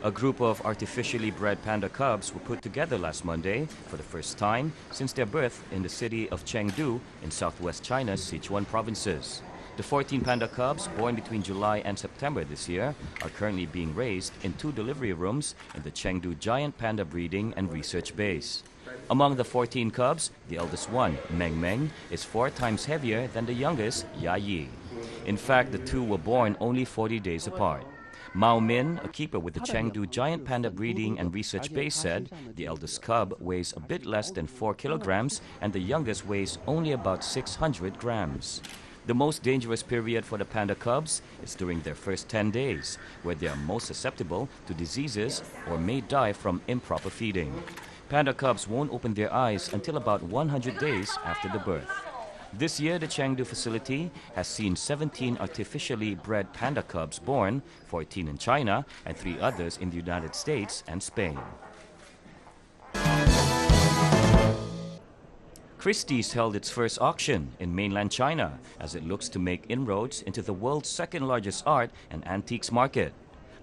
A group of artificially bred panda cubs were put together last Monday for the first time since their birth in the city of Chengdu in southwest China's Sichuan provinces. The 14 panda cubs, born between July and September this year, are currently being raised in 2 delivery rooms in the Chengdu Giant Panda Breeding and Research Base. Among the 14 cubs, the eldest one, Meng Meng, is 4 times heavier than the youngest, Ya Yi. In fact, the two were born only 40 days apart. Mao Min, a keeper with the Chengdu Giant Panda Breeding and Research Base, said the eldest cub weighs a bit less than 4 kilograms and the youngest weighs only about 600 grams. The most dangerous period for the panda cubs is during their first 10 days, where they are most susceptible to diseases or may die from improper feeding. Panda cubs won't open their eyes until about 100 days after the birth. This year, the Chengdu facility has seen 17 artificially bred panda cubs born, 14 in China and 3 others in the United States and Spain. Christie's held its first auction in mainland China as it looks to make inroads into the world's second largest art and antiques market.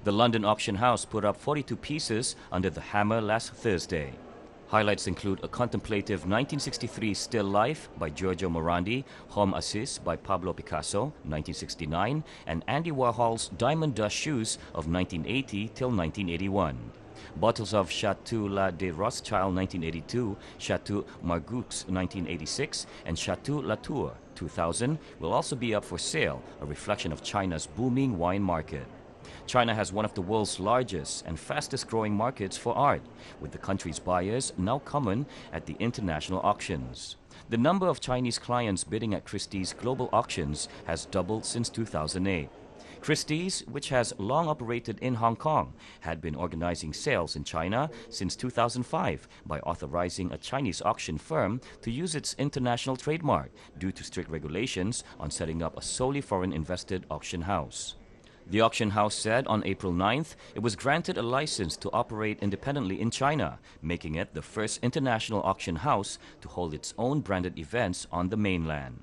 The London auction house put up 42 pieces under the hammer last Thursday. Highlights include a contemplative 1963 still life by Giorgio Morandi, Homme Assis by Pablo Picasso, 1969, and Andy Warhol's diamond dust shoes of 1980 till 1981. Bottles of Chateau La de Rothschild 1982, Chateau Margaux 1986, and Chateau Latour 2000 will also be up for sale, a reflection of China's booming wine market. China has one of the world's largest and fastest growing markets for art, with the country's buyers now common at the international auctions. The number of Chinese clients bidding at Christie's global auctions has doubled since 2008. Christie's, which has long operated in Hong Kong, had been organizing sales in China since 2005 by authorizing a Chinese auction firm to use its international trademark due to strict regulations on setting up a solely foreign-invested auction house. The auction house said on April 9th it was granted a license to operate independently in China, making it the first international auction house to hold its own branded events on the mainland.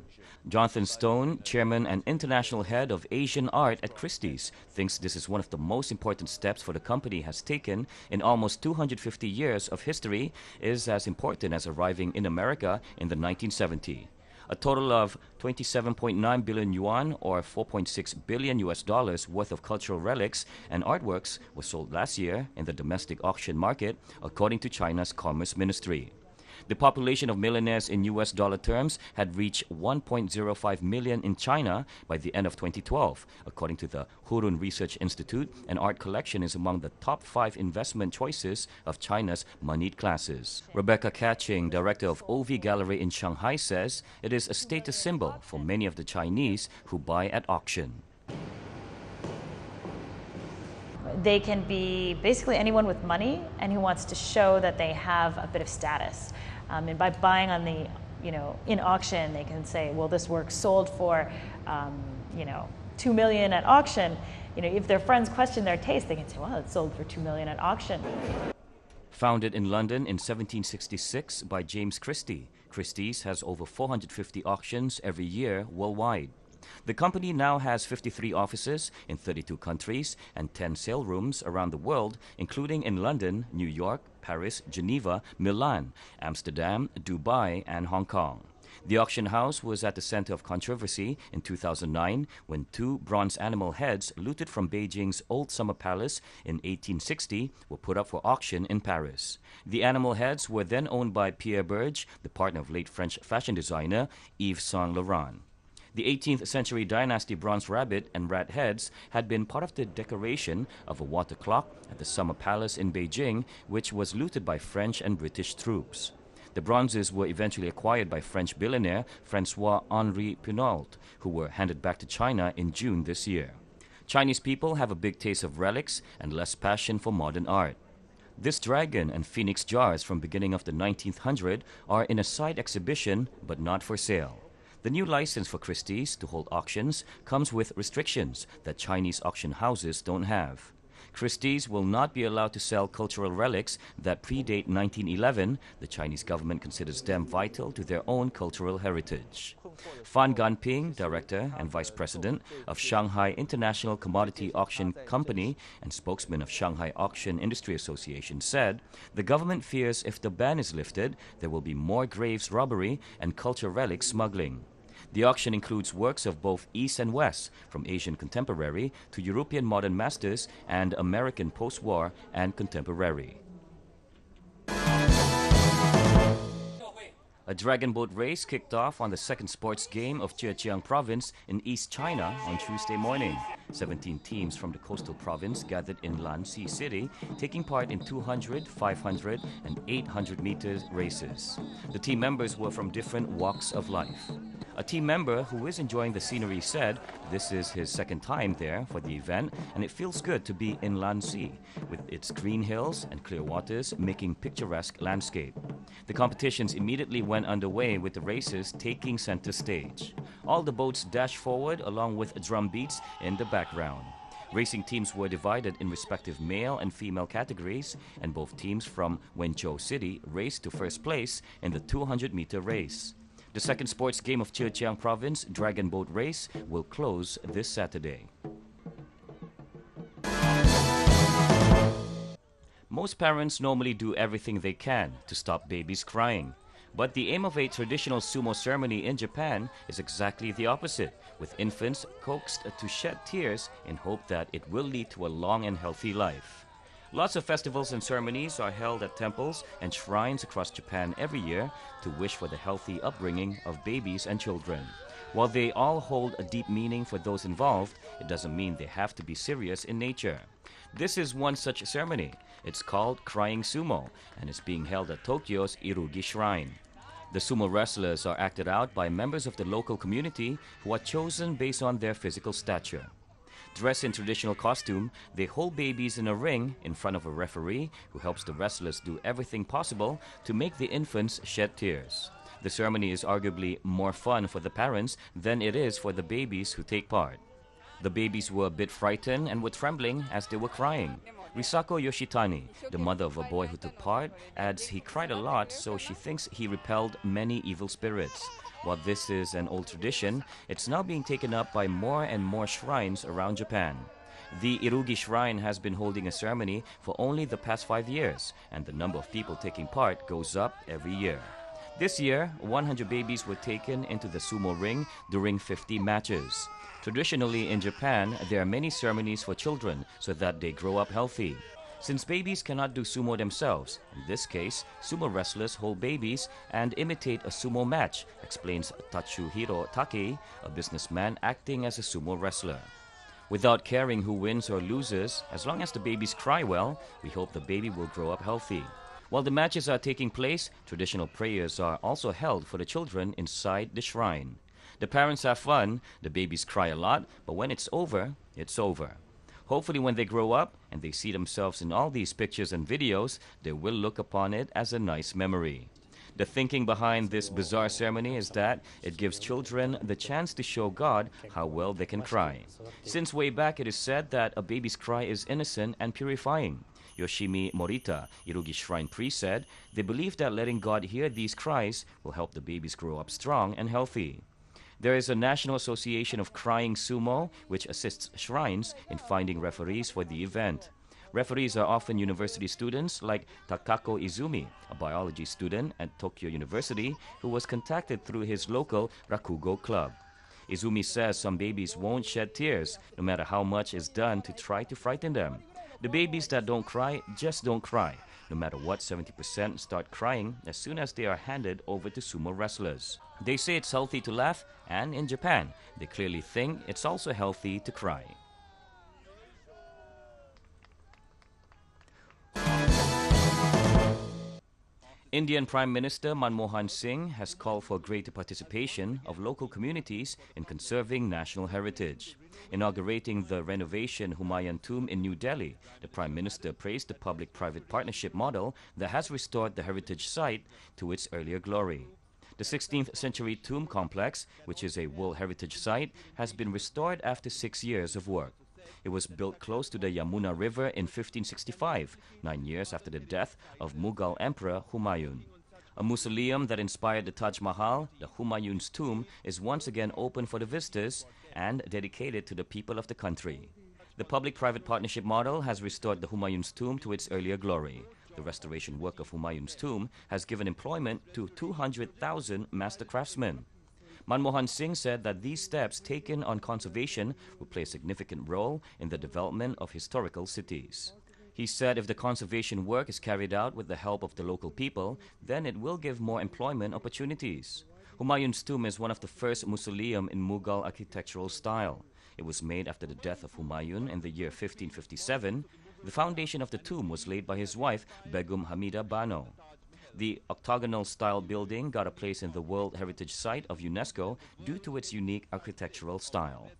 Jonathan Stone, chairman and international head of Asian art at Christie's, thinks this is one of the most important steps for the company has taken in almost 250 years of history, is as important as arriving in America in the 1970s. A total of 27.9 billion yuan or $4.6 billion worth of cultural relics and artworks was sold last year in the domestic auction market, according to China's Commerce Ministry. The population of millionaires in US dollar terms had reached 1.05 million in China by the end of 2012. According to the Hurun Research Institute, an art collection is among the top 5 investment choices of China's moneyed classes. Rebecca Catching, director of OV Gallery in Shanghai, says it is a status symbol for many of the Chinese who buy at auction. They can be basically anyone with money and who wants to show that they have a bit of status. And by buying on the, in auction, they can say, well, this work sold for, $2 million at auction. If their friends question their taste, they can say, well, it sold for $2 million at auction. Founded in London in 1766 by James Christie, Christie's has over 450 auctions every year worldwide. The company now has 53 offices in 32 countries and 10 sale rooms around the world, including in London, New York, Paris, Geneva, Milan, Amsterdam, Dubai, and Hong Kong. The auction house was at the center of controversy in 2009 when 2 bronze animal heads looted from Beijing's Old Summer Palace in 1860 were put up for auction in Paris. The animal heads were then owned by Pierre Berge, the partner of late French fashion designer Yves Saint Laurent. The 18th century dynasty bronze rabbit and rat heads had been part of the decoration of a water clock at the Summer Palace in Beijing, which was looted by French and British troops. The bronzes were eventually acquired by French billionaire François-Henri Pinault, who were handed back to China in June this year. Chinese people have a big taste of relics and less passion for modern art. This dragon and phoenix jars from beginning of the 1900 are in a side exhibition but not for sale. The new license for Christie's to hold auctions comes with restrictions that Chinese auction houses don't have. Christie's will not be allowed to sell cultural relics that predate 1911. The Chinese government considers them vital to their own cultural heritage. Fan Ganping, Director and Vice President of Shanghai International Commodity Auction Company and spokesman of Shanghai Auction Industry Association, said the government fears if the ban is lifted, there will be more graves robbery and culture relic smuggling. The auction includes works of both East and West, from Asian contemporary to European modern masters and American post-war and contemporary. A dragon boat race kicked off on the second sports game of Zhejiang province in East China on Tuesday morning. 17 teams from the coastal province gathered in Lanxi City, taking part in 200, 500, and 800 meters races. The team members were from different walks of life. A team member who is enjoying the scenery said this is his second time there for the event and it feels good to be in Lanxi, with its green hills and clear waters making picturesque landscape. The competitions immediately went underway with the races taking center stage. All the boats dashed forward along with drum beats in the background. Racing teams were divided in respective male and female categories, and both teams from Wenzhou City raced to first place in the 200-meter race. The second sports game of Zhejiang province, Dragon Boat Race, will close this Saturday. Most parents normally do everything they can to stop babies crying. But the aim of a traditional sumo ceremony in Japan is exactly the opposite, with infants coaxed to shed tears in hope that it will lead to a long and healthy life. Lots of festivals and ceremonies are held at temples and shrines across Japan every year to wish for the healthy upbringing of babies and children. While they all hold a deep meaning for those involved, it doesn't mean they have to be serious in nature. This is one such ceremony. It's called Crying Sumo and is being held at Tokyo's Irugi Shrine. The sumo wrestlers are acted out by members of the local community who are chosen based on their physical stature. Dressed in traditional costume, they hold babies in a ring in front of a referee who helps the wrestlers do everything possible to make the infants shed tears. The ceremony is arguably more fun for the parents than it is for the babies who take part. The babies were a bit frightened and were trembling as they were crying. Risako Yoshitani, the mother of a boy who took part, adds he cried a lot, so she thinks he repelled many evil spirits. While this is an old tradition, it's now being taken up by more and more shrines around Japan. The Irugi Shrine has been holding a ceremony for only the past 5 years, and the number of people taking part goes up every year. This year, 100 babies were taken into the sumo ring during 50 matches. Traditionally in Japan, there are many ceremonies for children so that they grow up healthy. Since babies cannot do sumo themselves, in this case, sumo wrestlers hold babies and imitate a sumo match, explains Tatsuhiro Takei, a businessman acting as a sumo wrestler. Without caring who wins or loses, as long as the babies cry well, we hope the baby will grow up healthy. While the matches are taking place, traditional prayers are also held for the children inside the shrine. The parents have fun, the babies cry a lot, but when it's over, it's over. Hopefully when they grow up and they see themselves in all these pictures and videos, they will look upon it as a nice memory. The thinking behind this bizarre ceremony is that it gives children the chance to show God how well they can cry. Since way back it is said that a baby's cry is innocent and purifying. Yoshimi Morita, Irugi Shrine priest, said they believe that letting God hear these cries will help the babies grow up strong and healthy. There is a National Association of Crying Sumo, which assists shrines in finding referees for the event. Referees are often university students like Takako Izumi, a biology student at Tokyo University who was contacted through his local Rakugo club. Izumi says some babies won't shed tears, no matter how much is done to try to frighten them. The babies that don't cry just don't cry. No matter what, 70% start crying as soon as they are handed over to sumo wrestlers. They say it's healthy to laugh, and in Japan, they clearly think it's also healthy to cry. Indian Prime Minister Manmohan Singh has called for greater participation of local communities in conserving national heritage. Inaugurating the renovation Humayun Tomb in New Delhi, the Prime Minister praised the public-private partnership model that has restored the heritage site to its earlier glory. The 16th century tomb complex, which is a World Heritage Site, has been restored after 6 years of work. It was built close to the Yamuna River in 1565, 9 years after the death of Mughal Emperor Humayun. A mausoleum that inspired the Taj Mahal, the Humayun's tomb, is once again open for the visitors and dedicated to the people of the country. The public-private partnership model has restored the Humayun's tomb to its earlier glory. The restoration work of Humayun's tomb has given employment to 200,000 master craftsmen. Manmohan Singh said that these steps taken on conservation will play a significant role in the development of historical cities. He said if the conservation work is carried out with the help of the local people, then it will give more employment opportunities. Humayun's tomb is one of the first mausoleum in Mughal architectural style. It was made after the death of Humayun in the year 1557. The foundation of the tomb was laid by his wife, Begum Hamida Bano. The octagonal-style building got a place in the World Heritage Site of UNESCO due to its unique architectural style.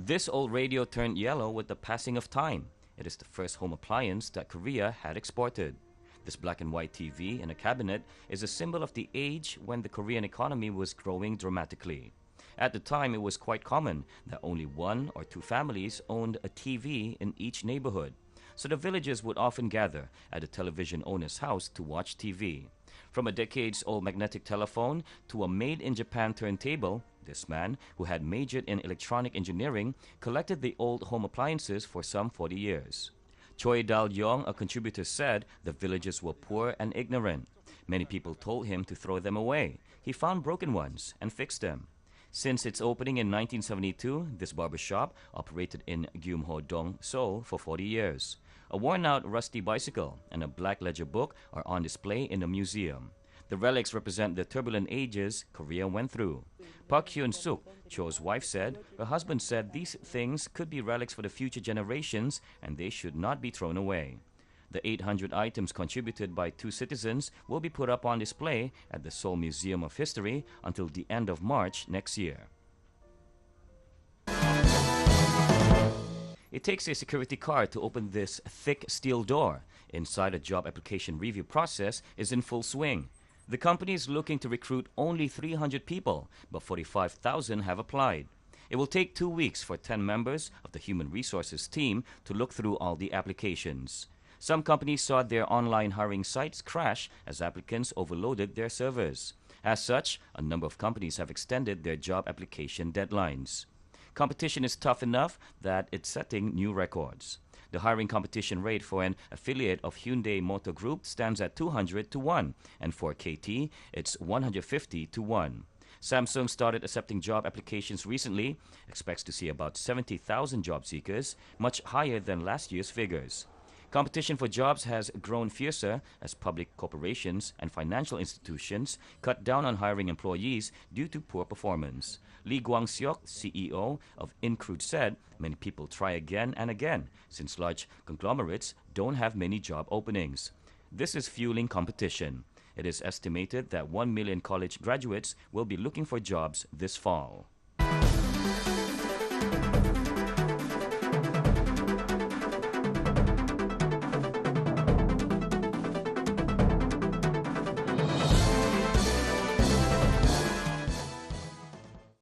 This old radio turned yellow with the passing of time. It is the first home appliance that Korea had exported. This black and white TV in a cabinet is a symbol of the age when the Korean economy was growing dramatically. At the time, it was quite common that only one or two families owned a TV in each neighborhood. So the villagers would often gather at a television owner's house to watch TV. From a decades-old magnetic telephone to a made-in-Japan turntable, this man, who had majored in electronic engineering, collected the old home appliances for some 40 years. Choi Dal-yong, a contributor, said the villagers were poor and ignorant. Many people told him to throw them away. He found broken ones and fixed them. Since its opening in 1972, this barbershop operated in Gyumho-dong, Seoul for 40 years. A worn-out rusty bicycle and a black ledger book are on display in the museum. The relics represent the turbulent ages Korea went through. Park Hyun-suk, Cho's wife, said her husband said these things could be relics for the future generations and they should not be thrown away. The 800 items contributed by two citizens will be put up on display at the Seoul Museum of History until the end of March next year. It takes a security card to open this thick steel door. Inside, a job application review process is in full swing. The company is looking to recruit only 300 people, but 45,000 have applied. It will take 2 weeks for 10 members of the Human Resources team to look through all the applications. Some companies saw their online hiring sites crash as applicants overloaded their servers. As such, a number of companies have extended their job application deadlines. Competition is tough enough that it's setting new records. The hiring competition rate for an affiliate of Hyundai Motor Group stands at 200 to 1, and for KT, it's 150 to 1. Samsung started accepting job applications recently, expects to see about 70,000 job seekers, much higher than last year's figures. Competition for jobs has grown fiercer as public corporations and financial institutions cut down on hiring employees due to poor performance. Lee Guang-seok, CEO of Incrude, said many people try again and again since large conglomerates don't have many job openings. This is fueling competition. It is estimated that 1 million college graduates will be looking for jobs this fall.